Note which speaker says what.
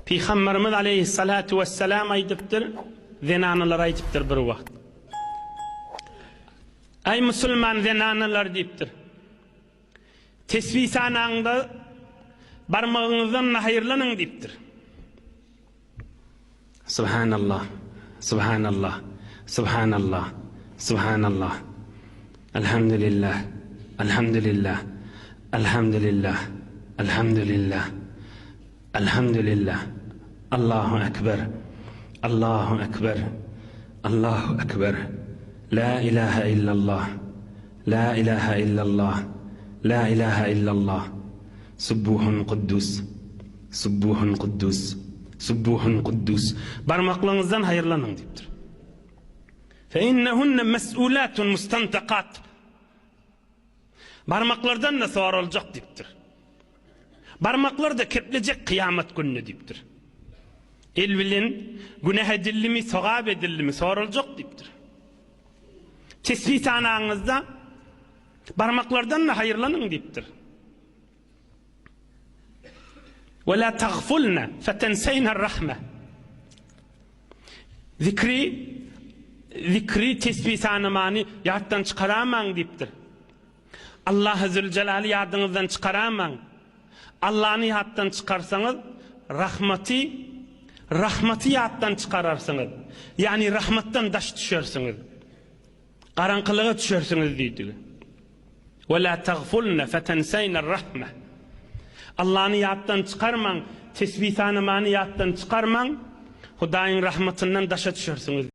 Speaker 1: Peygamberimiz aleyhissalatu vesselam aydıptır, zenanalar aydıptır bir vakt. Ay Müslüman zenanalar deyiptir. Tesbih sanağında barmağınızdan hayırlanın deyiptir. Subhanallah, Subhanallah, Subhanallah, Subhanallah. Elhamdülillah, Elhamdülillah, Elhamdülillah, Elhamdülillah, Elhamdülillah. Allahu Ekber, Allahu Ekber, Allahu Ekber. La ilahe illallah, La ilahe illallah, La ilahe illallah. Subbuhun Kuddus, Subbuhun Kuddus, Subbuhun Kuddus. Barmaklarınızdan hayırlanın deyiptir. Fe innehunne mes'ulatun mustantakat. Barmaklardan da sorulacak deyiptir. Barmaklar da kepilecek kıyamet gününe deyiptir. El bilin, günah edildi mi, sevap edildi mi sorulacak deyiptir. Tesbih sanağınızda barmaklardan da hayırlanın deyiptir. Ve la tagfulna fetenseyna rahme. Zikri tesbih sanımani yaddan çıkaramam deyiptir. Allah Zülcelal'i yadınızdan çıkaramam. Allah'ını yaddan çıkarsanız rahmeti yaddan çıkararsınız. Yani rahmattan daş düşersiniz. Karanlığa düşersiniz deydi. Ve la tagfulna fetenseyna rahme. Allah'ını yaddan çıkarman, tesbih sanımani yaddan çıkarman, Hudayın rahmetinden daşa düşersiniz.